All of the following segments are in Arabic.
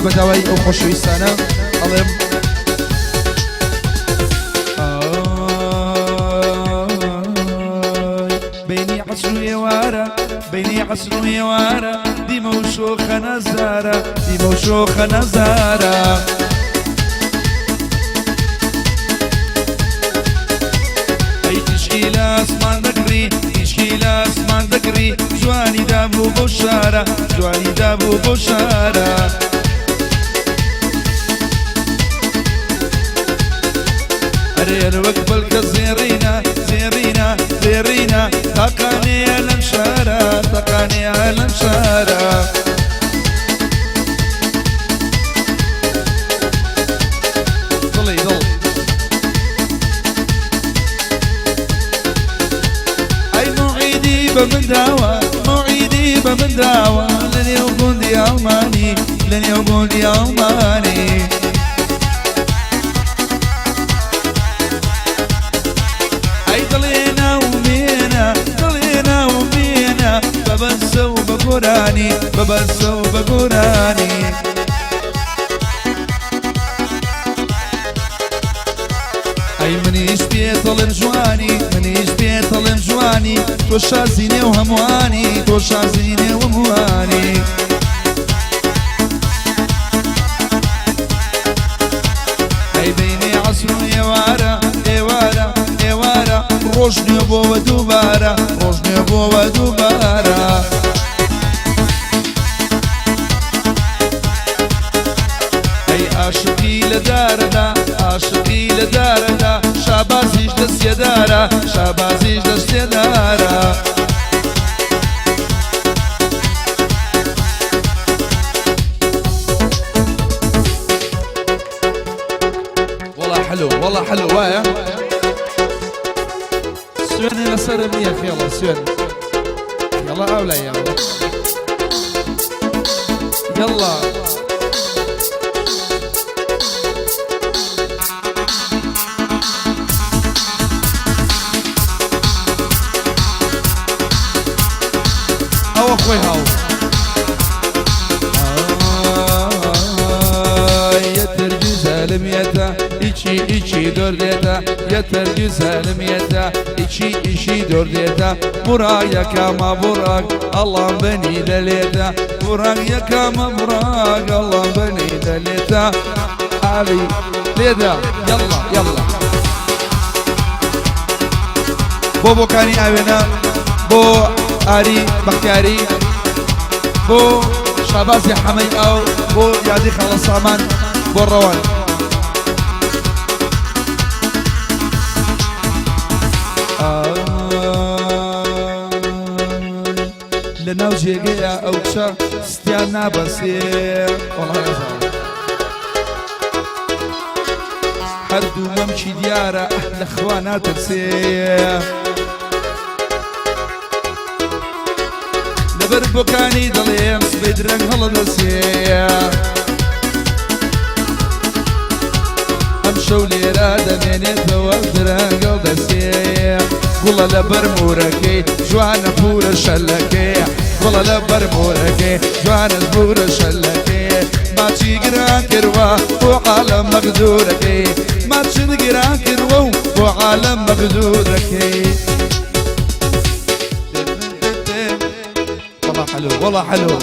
بداوي أو خوشويستانە ئەڵێم بيني عسر ويوارا بيني عسر ويوارا ديما وشوخة نزارة ديما وشوخة نزارة أي تشكيل أسمان ذكري تشكيل أسمان ذكري جواني دابو بشارة جواني دابو بشارة أرير وقبل كزيرينا زيرينا زيرينا تقاني على مشارة تقاني على مشارة ضلي ضل أي معيدي بمن داوى معيدي بمن داوى لن يوقون دي أماني لن يوقون دي أماني ببسو بقراني ببسو بقراني أي منيش بيطلب جواني منيش بيطلب جواني توشا زيني وهمواني توشا زيني وهمواني أي بيني عصر يوارا يوارا يوارا روشني أبو ودوبارا روشني أبو ودوبارا أي عاشقي لدارنا عاشقي لدارنا شابازيش دستيدارا شابازيش دستيدارا والله حلو والله حلو وايا سويني لسر مية يلا سويني يلا أولى يلا يلا هو أخوي هاو يتر güzelim yeta içi dört yeta yeter güzelim yeta içi dört yeta Burak yakama Burak Allah'ım beni deleta Burak yakama Burak Allah'ım beni deleta Ali leda yalla yalla Bobo kani avena Bo Ari Bakhtiari Bo Şabazi Hamay Aw Bo Yadi Khalasaman Bo Rawan لناو جيجيا أوشا ستيانا بسير والله يا زلمة هردو ممشي ديارة أهل أخوانا ترسير لبر بوكاني دليم سبيدرن هلا دسير أمشو ليرا دميني توفدرن قل دسير والله لبر موركي جوانا بورا شلكي والله لبر موركي جوانا بورا شلكي ما تشيقران كروا وعالم مقدوركي ما تشيقران كروا وعالم مقدوركي والله حلو والله حلو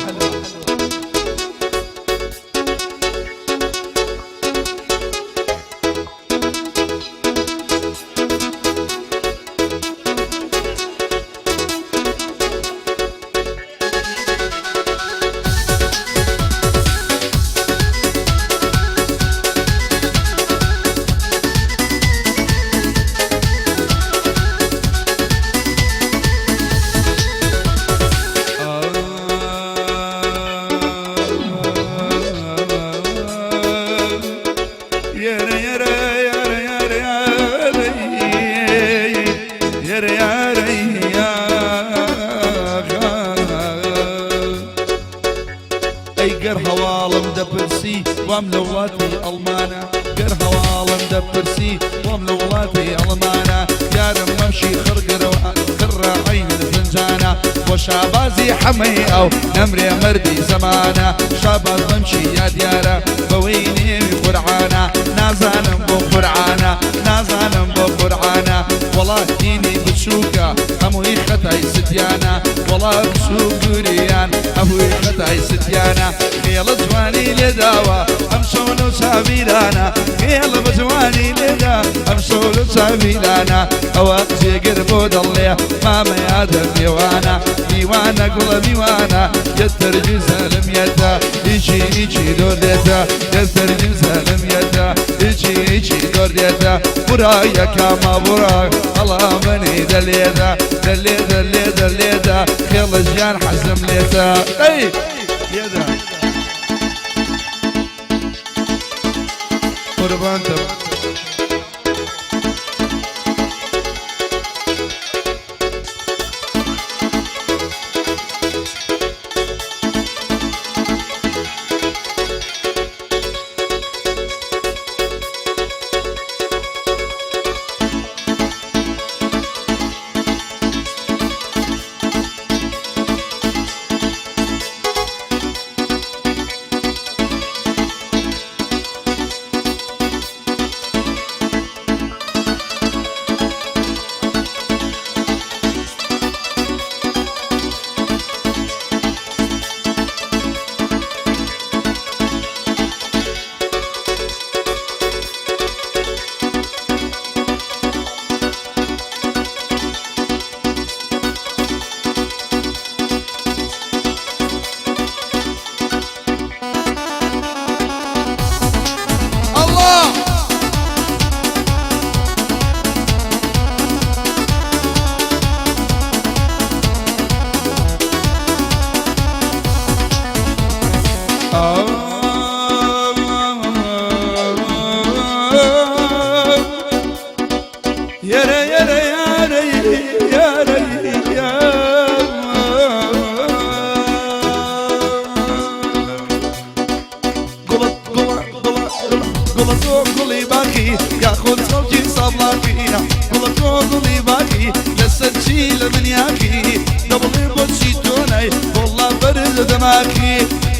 دبرسي وملولاتي ألمانة قر هوالم دبرسي وملولاتي ألمانة يارم ممشي خرق روحة خرع عين الفن جانا وشابازي حمي أو نمري مردي زمانا شاباز بمشي يا ديارة بويني قرعانا نازانم بو قرعانا نازانم بو قرعانا والله ديني بتشوكا هموي خطاي ستيانا والله بشوكوريان هموي خطاي ستيانا خيال جواني لداوا امشولو سابيلانا خيال بجواني لدا امشولو سابيلانا اوقتي قربو ضلي ماما يا ديوانا ديوانا قول ديوانا يترجي سالميتا يجي يجي دوليتا يترجي سالميتا يجي يجي دوليتا برايا كما براك الله مني دليتا دليتا دليتا دليتا خيال جان حزم ليتا اي يدا قربانتم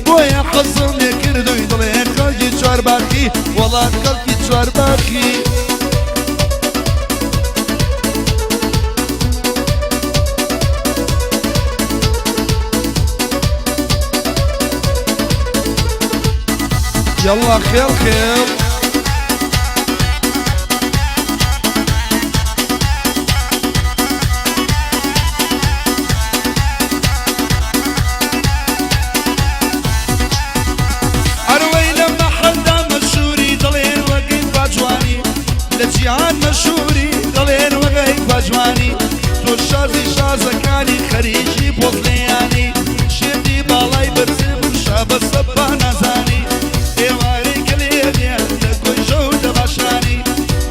بويا حزم يكردو يضلي قلبي شرباكي والله قلبي شرباكي يلا خير خير جيهان مشهوري دلين وغيب بجواني تو شازي شازكاني خريجي بوزلياني شدي بالاي برزم شاب الصبا نزاني ايواري كليبيا لكل جودة بشاني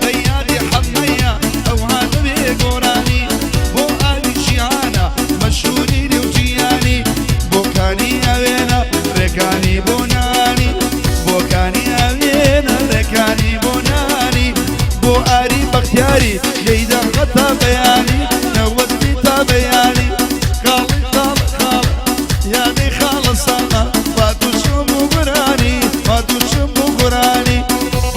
بيادي حمية او هاتبي قراني بو آلي جيهانا مشهوري لوجياني بو كاني اوينا ركاني بوناني بو كاني اوينا ركاني بوناني بو آري بختياري ليدا غطا بياني نوزني تا بياني خالي خالي خالي يا دي خالصانا فاتو شمو قراني فاتو شمو قراني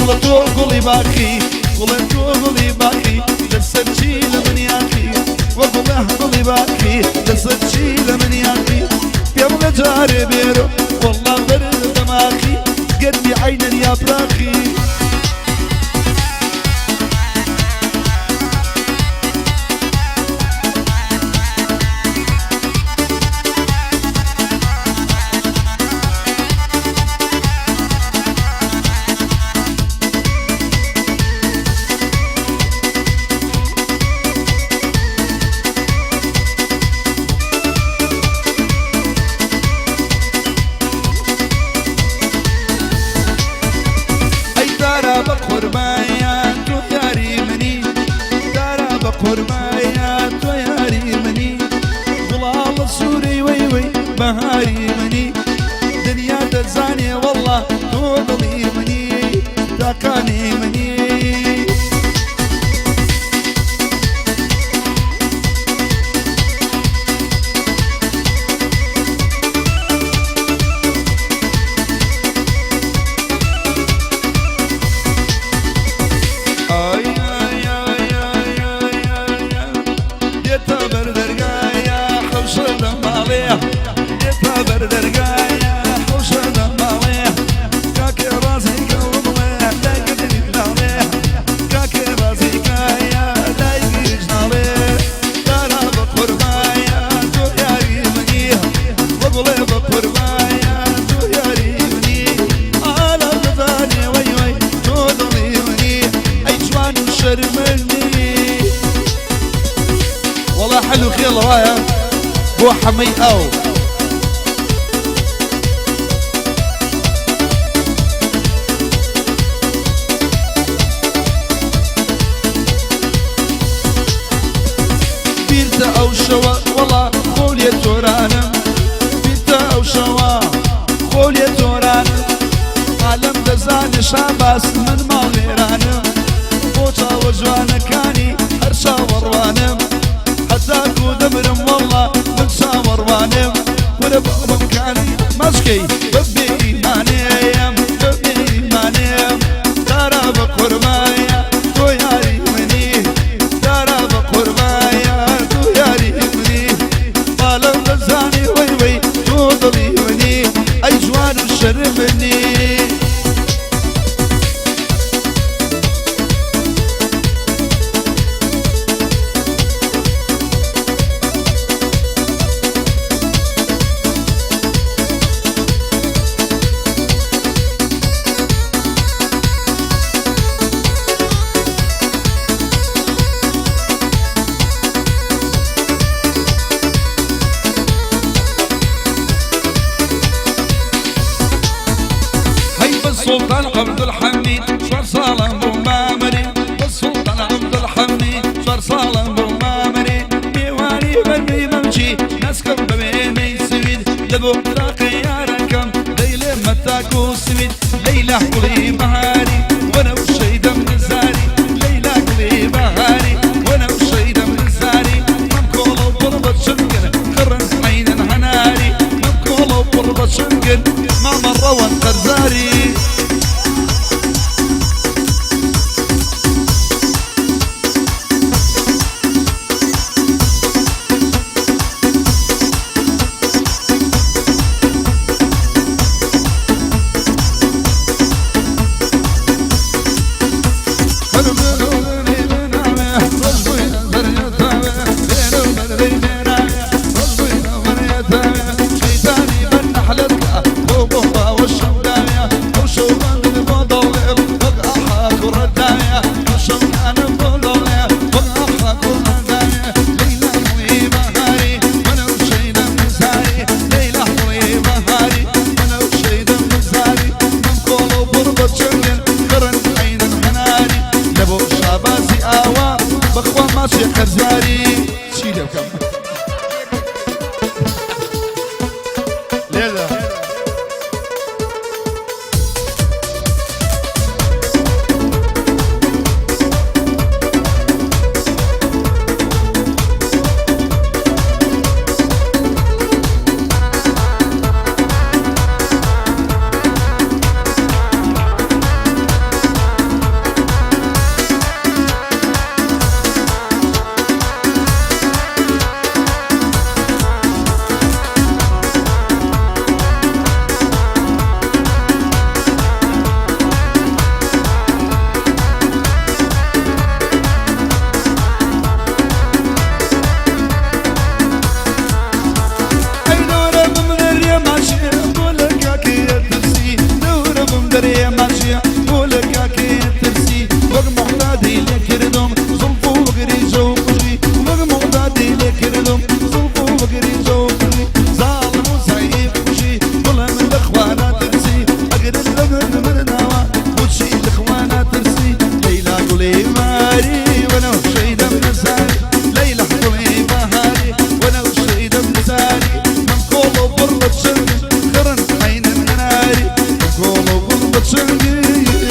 قلتو قولي باكي قلتو قولي باكي لسجي لمن ياكي وقله قولي باكي لسجي لمن ياكي يبغى جاري بيرو والله برد دماغي قلبي عين يا براخي بقربايات وياري مني دارا بقربايات وياري مني ظلال سوري وي وي بهاري مني دنيا تزاني والله تضلي مني تاكاني مني حمي أو بيرتا أو شوا والله خولي تورانم بيرتا أو شوا خولي تورانم عالم دزاني شاباس من ماليرانم بوتا وجوانا كاني هرشا وروانم حتى كو دمرم والله من شاوروانم ولا بمكاني مشكي ببي إيمانيم ببي إيمانيم دارا بقربايا تو ياري مني دارا بقربايا تو ياري مني عالم دزاني وي وي تو ضلي مني أي جوان الشربني السلطان عبد الحميد صار صالح بومامري السلطان عبد الحميد صار صالح بومامري ديواني بني بمشي نسكب بميمي سويد لبو راقي يا ركم ليلة متاكو سويد ليلة حولي بهاري وانا وشيدة من الزاري ليلة حولي بهاري وانا وشيدة من الزاري ممكولو بربط شنقن خرن عين هناري ممكولو بربط شنقن ما مرة وانقر زاري قرن عين الناري قولوا قلبة شنقي